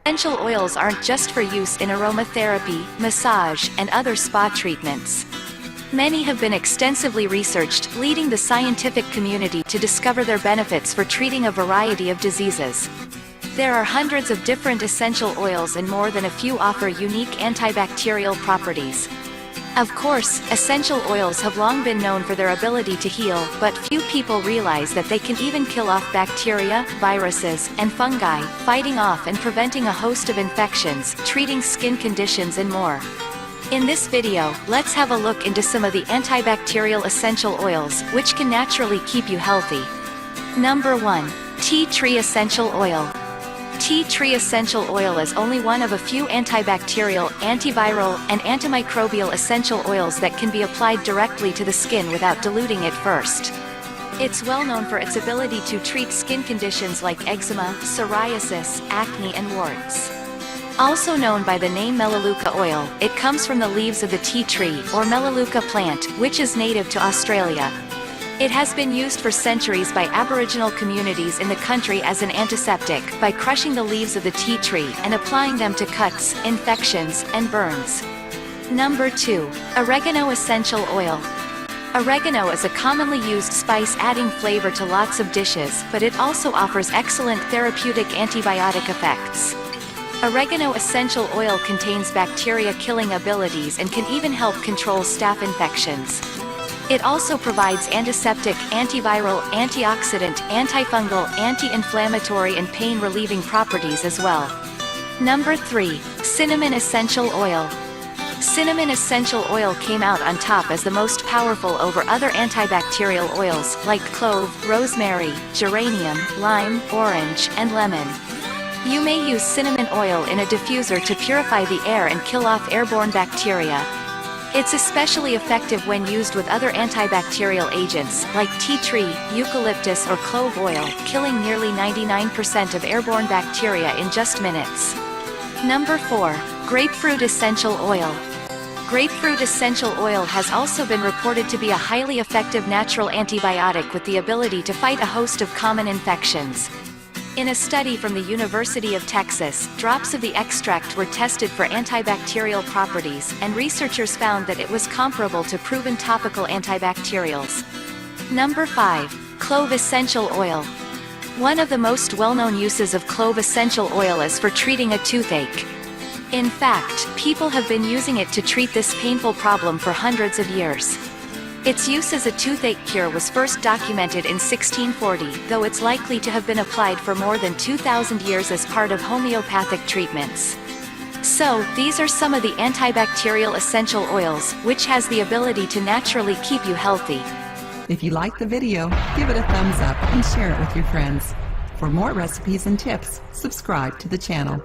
Essential oils aren't just for use in aromatherapy, massage, and other spa treatments. Many have been extensively researched, leading the scientific community to discover their benefits for treating a variety of diseases. There are hundreds of different essential oils and more than a few offer unique antibacterial properties. Of course, essential oils have long been known for their ability to heal, but few people realize that they can even kill off bacteria, viruses, and fungi, fighting off and preventing a host of infections, treating skin conditions and more. In this video, let's have a look into some of the antibacterial essential oils, which can naturally keep you healthy. Number 1. Tea tree essential oil. Tea tree essential oil is only one of a few antibacterial, antiviral, and antimicrobial essential oils that can be applied directly to the skin without diluting it first. It's well known for its ability to treat skin conditions like eczema, psoriasis, acne, and warts. Also known by the name Melaleuca oil, it comes from the leaves of the tea tree, or Melaleuca plant, which is native to Australia. It has been used for centuries by Aboriginal communities in the country as an antiseptic, by crushing the leaves of the tea tree and applying them to cuts, infections, and burns. Number 2. Oregano essential oil. Oregano is a commonly used spice adding flavor to lots of dishes, but it also offers excellent therapeutic antibiotic effects. Oregano essential oil contains bacteria-killing abilities and can even help control staph infections. It also provides antiseptic, antiviral, antioxidant, antifungal, anti-inflammatory and pain-relieving properties as well. Number 3. Cinnamon essential oil. Cinnamon essential oil came out on top as the most powerful over other antibacterial oils, like clove, rosemary, geranium, lime, orange, and lemon. You may use cinnamon oil in a diffuser to purify the air and kill off airborne bacteria. It's especially effective when used with other antibacterial agents, like tea tree, eucalyptus or clove oil, killing nearly 99% of airborne bacteria in just minutes. Number 4. Grapefruit essential oil. Grapefruit essential oil has also been reported to be a highly effective natural antibiotic with the ability to fight a host of common infections. In a study from the University of Texas, drops of the extract were tested for antibacterial properties, and researchers found that it was comparable to proven topical antibacterials. Number 5. Clove essential oil. One of the most well-known uses of clove essential oil is for treating a toothache. In fact, people have been using it to treat this painful problem for hundreds of years. Its use as a toothache cure was first documented in 1640, though it's likely to have been applied for more than 2,000 years as part of homeopathic treatments. So, these are some of the antibacterial essential oils, which has the ability to naturally keep you healthy. If you liked the video, give it a thumbs up and share it with your friends. For more recipes and tips, subscribe to the channel.